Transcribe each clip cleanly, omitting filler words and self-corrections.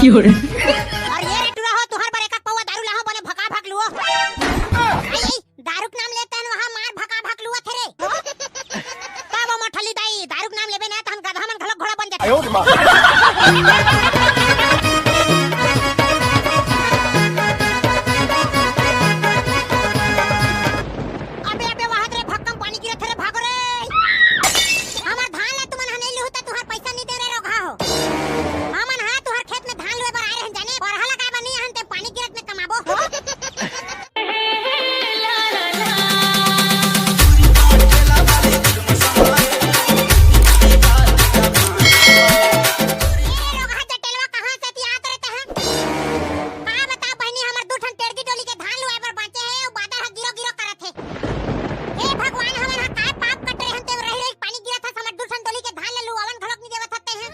有人， और ये रे टुरा हो तुहर पर एक पौवा दारू लाहो बने भका भक लुओ आई दारू के नाम लेते हैं वहां मार भका भक लुओ थे रे का वो मठली दाई दारू के नाम लेबे ना त हम गधा मन घलो घोड़ा बन जाते 哎呦我的妈！ अबे अबे वहां रे भक्कम पानी गिरत रे भागो रे हमर धान ला तुमन हने लिहु त तुहर पैसा नहीं दे रे रोघा हो हमन हा तुहर खेत में धान लुए बर आए रहन जाने और हला का बनी हन ते पानी गिरत में कमाबो रोघा चटेलवा कहां से तियात रहते हैं का बता बहनी हमर दू ठन टेड़की डोली के धान लुए बर बाचे है ओ बादर हा गिरो गिरो करत है हे भगवान हमन हा काय पाप कटे हन ते रही रही पानी गिरत था समझ दूर संतोली के धान ले लू अवन खलक नहीं देवत हते हैं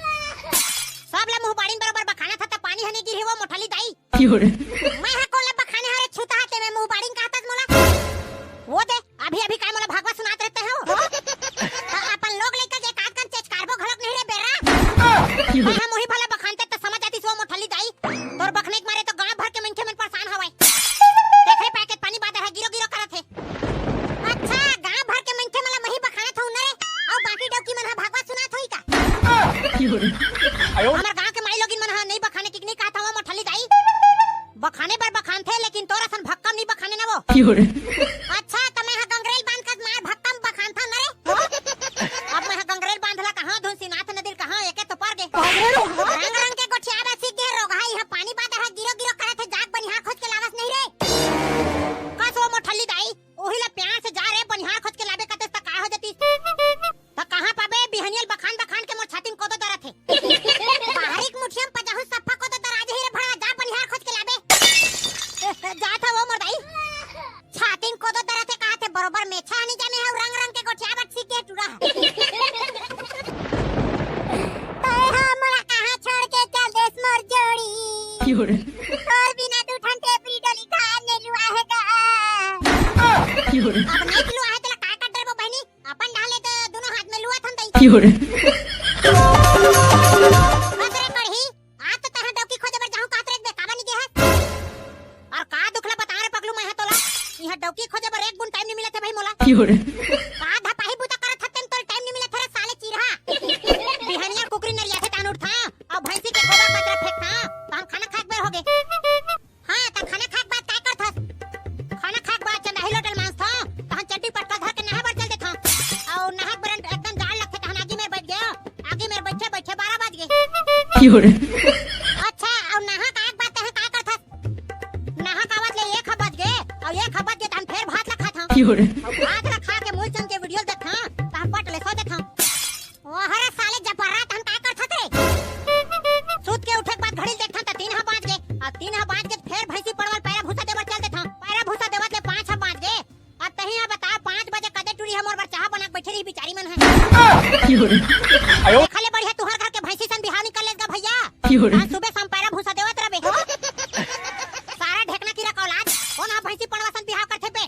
सब ले मुंह बाड़ीन बरोबर बखाना था त पानी हने गिरे वो मोठली दाई 有人， मैं हा कोला बखाने हरे छूता हाथे में मुंह बाड़ीन कहतस मोला वो दे अभी अभी काय मोला भागवा सुनात रहते हो अपन लोग लेकर के काट कर चेच कारबो खलक नहीं रे बेरा 有 मैं 人， हा मोही भला बखानते त समझ आतीस वो मोठली दाई तोर बखने के मारे तो गांव भर के मनखे मन परेशान हवय देख रे पैकेट पानी बादर हा गिरो गिरो करत है अच्छा गांव भर के मनखे मला मही बखानत हूं न रे और बाकी डौकी मन हा भागवा सुनात होई का 有人， 哎呦 हमर गांव के माई लोगिन मन हा नहीं बखाने की नहीं कहत हवा मोठली दाई बखाने पर बखान थे लेकिन तोरा सन भक्कम नहीं बखाने ना वो 有人， अच्छा त मैं हा गंगरेल बांध कर मार भक्कम बखान था न रे अब मैं हा गंगरेल बांधला कहां धुनसी नाथ नदी कहां एके तो पर गे रंग रंग के गोठिया बे सीख गे रोगाई हा पानी बादर हा गिरो गिरो करत है जाग बनिहार खोज के लावस नहीं रे कस वो मोठली दाई ओही ला प्यार से जा रे बनिहार खोज के लाबे कते त का हो जती त कहां पाबे बिहनियल बखान बखान के मोर छाती में कोदो दरत है बाहरिक मुठियम पजाहु सफा कोदो दराज ही रे भड़ा जा बनिहार खोज के लाबे जा था वो मोर दाई छाती में कोदो दरत है कहा थे बरोबर मेछा नहीं जाने है रंग रंग के गोठिया बट सीख के टूरा तो हमरा कहां छोड़ के चल देस मोर जोड़ी 有人， और बिना दू ठन टेपरी डोली धान ने लुआ है का 有人， अब नहीं लुआ है तेला का कट रे वो बहनी अपन डाले तो दोनों हाथ में लुआ थन दई 有人， बस रे कढ़ी आज तो तहां डौकी खोजे बर जाहूं कात रे बेकाबा नहीं दे है और का दुखला बता रे पगलू मैं है तोला यहां डौकी खोजे बर एक गुण टाइम नहीं मिलत है भाई मोला 有人， का धपाही बुता करत हतेम तो टाइम नहीं मिलत रे साले चिरहा बिहनिया कुकरी नरिया थे तान उठा और भैंसी के गोबर कचरा फेंकता तो हम खाना खाक बेर हो गए हां त खाना खाक बाद काय करथस खाना खाक बाद चंदाही लोटल मांस था तहन चट्टी पटका धर के नहा बर चल देथा और नहा बरन एकदम जाल लगथे तहन आगे मेर बैठ गया आगे मेर बैठे बैठे 12 बज गए 有人， अच्छा और नहा काक बात है का करथस नहा कावत ले 1 बज गए और 1 बज गए तहन फिर भात ला खाता 有人， और भात ला खा के मूल चम के वीडियो देखा तहन पट ले सो देखा ओ हरे साले जपरा तहन का करथस रे सूत के उठे के बाद घड़ी देखा त 3 बज गए और 3 बज गए फिर भैंसी पड़वल पैरा भूसा देवर चल देथा पैरा भूसा देवत ले 5 बज गए और तहिया बता 5 बजे कदे टूरी हमर बर चाह बना के बैठी रही बेचारी मन है 有人， 哎呦 खाले बढ़िया तुहर घर के भैंसी सन बिहार निकल लेगा भैया 有人 आज सुबह शाम पैरा भूसा देवत रबे सारा ढेकना कीरा का औलाद कौन हा भैंसी पड़वा सन बिहाव करथे पे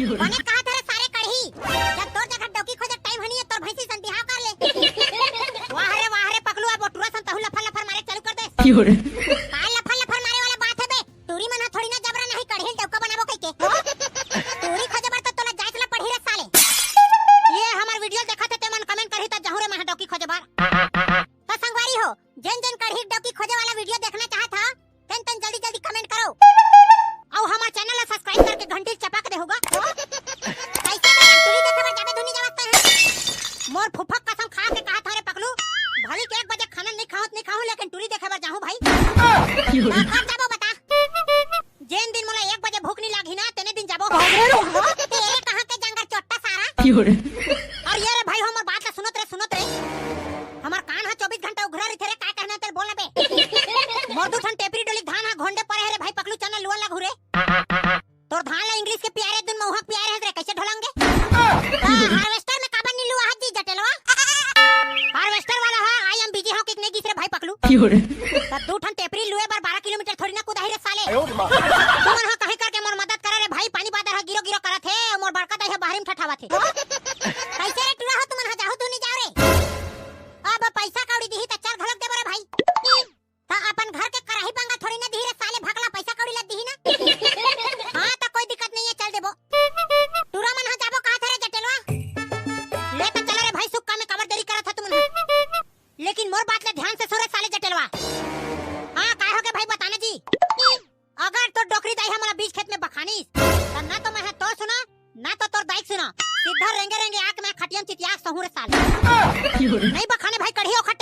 有人， बने कहा थे सारे कढ़ी जब तोर जगह डौकी खोजे टाइम हनी है तोर भैंसी सन बिहाव कर ले वाह रे पगलू अब टूरा सन तहु लफर लफर मारे चालू कर दे 有人， का लफर लफर मारे वाला बात है बे टूरी मन थोड़ी ना जबरा नहीं कढ़ी डौका बनाबो कई के टूरी खोजे बर तो तोला जायत ला पढ़ी रे साले ये हमार वीडियो देखा थे ते मन कमेंट करही त जहू रे महा डौकी खोजे बार तो संगवारी हो जन जन कढ़ी डौकी खोजे वाला वीडियो देखना चाहत हा तन तन जल्दी जल्दी कमेंट करो और हमार चैनल ला सब्सक्राइब करके घंटी चपक दे होगा कैसे बे टूरी देखे बर जाबे धुनी जावत है मोर फुफक कसम खा के कहा था रे पगलू भली के 1 बजे खाना नहीं खाऊं लेकिन टूरी देखे बर जाहूं भाई 有人， कब जाबो बता जेन दिन मोला 1 बजे भूख नहीं लागी ना तेने दिन जाबो तेरे कहां के जंगल चोट्टा सारा 有人， और ये रे भाई हमर बात ला सुनत रे हमर कान हा 24 घंटा उघरा रही रे का कहना तेरे बोलना बे मोर दू ठन टेपरी डोली धान हा घोंडे परे है रे भाई पगलू चना लुआ ला घुरे तोर धान ला इंग्लिश के प्यारे दुन मौहक प्यारे है रे कैसे ढोलंगे हार्वेस्टर में काबन नी लुआ हजी जटेलवा हार्वेस्टर वाला हा आई एम बिजी हाउ कितने गिस रे भाई पगलू 有人， त दू ठन टेपरी लुए बर 12 किलोमीटर थोड़ी ना कुदाही रे साले 哎呦我的妈！ तुमन हा कहीं करके मोर मदद करे रे भाई पानी बादर हा गिरो गिरो करत है मोर बड़का दाई हा बाहरी में ठठावत है कैसे रे टूरा हो तुमन हा जाहू तू नहीं जाओ रे अब पैसा कौड़ी दिही त चल घलक दे बरे भाई त अपन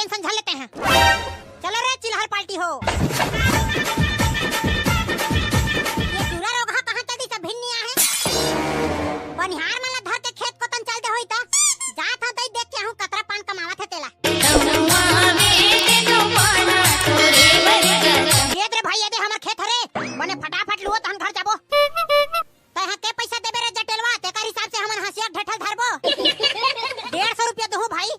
टेंशन झेल लेते हैं। चलो रे चिल्हर पार्टी हो। ये चूल्हा रोगा कहाँ चलती सब भिन्निया है। बनिहार मन ला धर के खेत को तन चलते होई ता जात हूं तई देख के हूं कतरा पान कमावत है तेला। ये रे भाई ये दे हमर खेत हरे बने फटाफट लुओ तहन घर जाबो। तय के पैसा देबे रे जटेलवा तेकर हिसाब से हमन हसिया ढठल धरबो। 150 रुपया दहु भाई।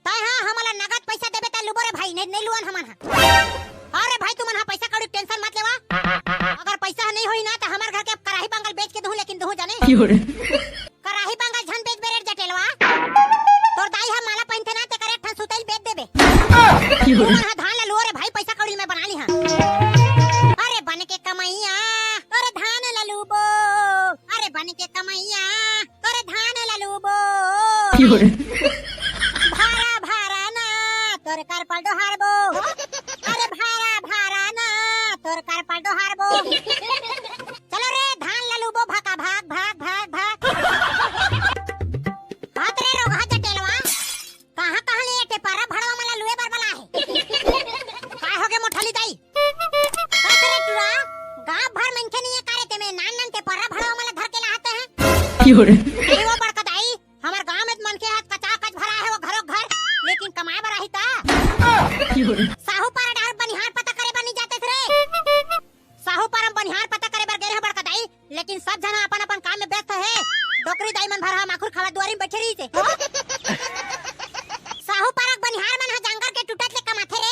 तय हां हमला नगद पैसा देबे त लुबो रे भाई नहीं लुअन हमन हा। अरे भाई तुमन हा पैसा कौड़ी टेंशन मत लेवा। अगर पैसा नहीं होई ना त हमर घर के कराही बंगल बेच के दहु लेकिन दहु जाने कराही बंगल झन बेच बेरे जटेलवा। तोर दाई हा माला पहिनते ना तेकर एक ठन सुतैल बेच देबे। तुमन हा धान ला लुओ रे भाई पैसा कौड़ी में बना ली हां। अरे बन के कमैया अरे धान ला लुबो। अरे बन के कमैया अरे धान ला लुबो। भारा भारा ना तोर कर पलटो हारबो। अरे भारा भारा ना तोर कर पलटो हारबो। चलो रे धान ला लुबो भागा भाग भाग भाग भाग। हाथ रे रोगा जटेलवा कहां कहां ले टेपारा भड़वा मला लुए बर बला है। काय होगे मोठली दाई रे टुरा गांव भर मनखे नहीं करे ते में नान नान टेपारा भड़वा मला धर के लाते हैं। वो बड़का दाई हमर गांव में मनखे हाथ कचा कच भरा है वो घरो घर लेकिन कमाए बर आही ता साहू पर डार बनिहार पता करे बनी जाते रे। साहू पर बनिहार पता करे बर गए है बड़का दाई लेकिन सब जना अपन अपन काम में व्यस्त है। डोकरी दाई मन भरा माखुर खावा दुआरी में बैठे रही थे। साहू परक बनिहार मन हा जंगल के टूटत ले कमाथे रे।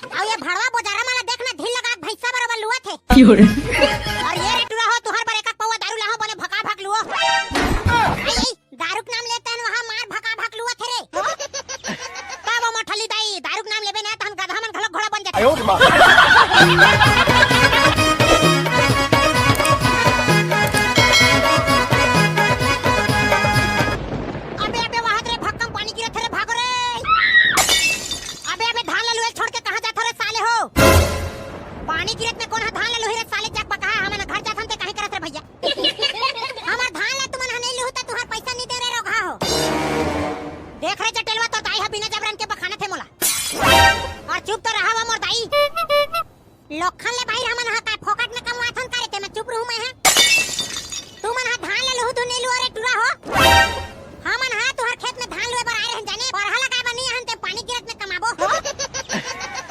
और ये भड़वा बोजारा माला देखना ढील लगा भैंसा बराबर लुआ थे। और ये रे टुरा हो तुहर पर एक पौवा दारू लाहो बने भका भक लुओ। आई दारू के नाम लेते हैं वहां मार भका भक लुआ थे रे। तब वो मोठली दाई दारू के नाम लेबे ना तहन गधा मन घलो घोड़ा बन जाते। आयो मां अबे अबे वहां रे भक्कम पानी गिरत रे भागो रे। अबे अबे धान ला लुए छोड़ के कहां जात रे साले हो। पानी गिरत में कौन हा धान ला लुहे रे साले जग बका हमन घर जाथन ते काहे करत रे भैया। हमर धान ला तुमन हा नहीं लुहु त तुहार पैसा नहीं दे रे रोगा हो। देख रे जटेलवा तो दाई हा बिना जबरन के बखाना थे मोला। और चुप तो रहा मोर दाई। लोखन ले भाई हमन हा का फोकट में कमवाथन करे ते मैं चुप रहूं मैं है। तुमन हा धान ला लुहु तो नहीं लुआ रे टुरा हो। हमन हा तुहार खेत में धान लुए बर आए रहन जाने और हला का बनी हन ते पानी गिरत में कमाबो।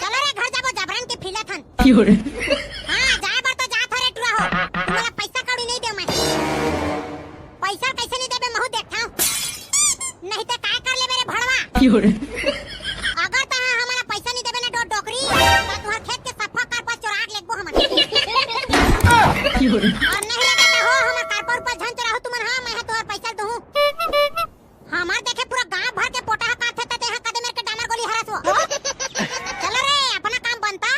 चलो रे घर जाबो जबरन के फिलथन। हां जाए बर तो जात रे टुरा हो। तुमला पैसा कौड़ी नहीं दे मैं। पैसा कैसे नहीं देबे महू देखता हूं। नहीं तो काय कर ले मेरे भड़वा। अगर ता हमरा पैसा नहीं देबे ना डोकरी तो तुहार खेत के सफा कर पर चोराक लेबो हमन। और नहीं लेबे तो हो हमर कार पर झन चोराहु तुमन हां मैं तुहार पैसा दूं। हमार देखे पूरा गांव भर के पोटा काट थे ते कदे मेरे के डामर गोली हरासो। चलो रे अपना काम बनता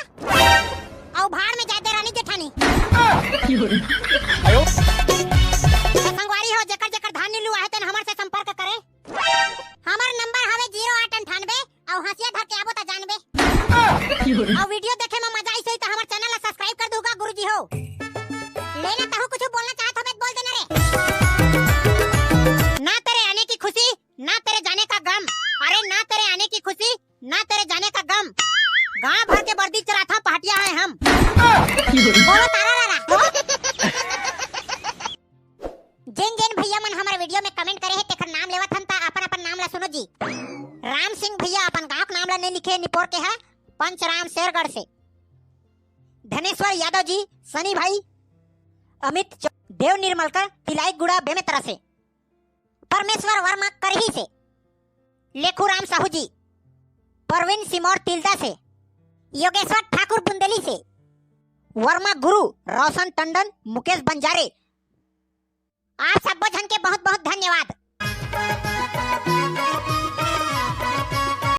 औ भाड़ में जाए दे रानी जेठानी। आयो संगवारी हो जेकर जेकर धान नीलू आहे तन हमर से संपर्क करे। हमर नंबर हवे 0898 औ हसिया धर के आबो त जानबे। और वीडियो देखे में मजा आई सही त हमर चैनल ला सब्सक्राइब कर दूगा गुरुजी हो। लेना ताहू कुछ बोलना चाहत हो बोल देना रे। ना तेरे आने की खुशी ना तेरे जाने का गम। अरे ना तेरे आने की खुशी ना तेरे जाने का गम। गांव भर के वर्दी चराथा पहाटिया है हम। बोलो तारा लाला। जिन जिन भैया मन हमारे वीडियो में कमेंट करे है तेकर नाम लेवत हन ता अपन अपन नाम ला सुनो जी। राम सिंह भैया अपन गांव का नाम ला नहीं लिखे निपोर के है पंचराम शेरगढ़ से। धनेश्वर यादव जी सनी भाई अमित देव निर्मलकर तिलाई गुड़ा बेमेतरा से। परमेश्वर वर्मा करही से। लेखूराम साहू जी परवीन सिमोर तिलदा से। योगेश्वर ठाकुर बुंदेली से। वर्मा गुरु रोशन टंडन मुकेश बंजारे। आप सब जन के बहुत बहुत धन्यवाद।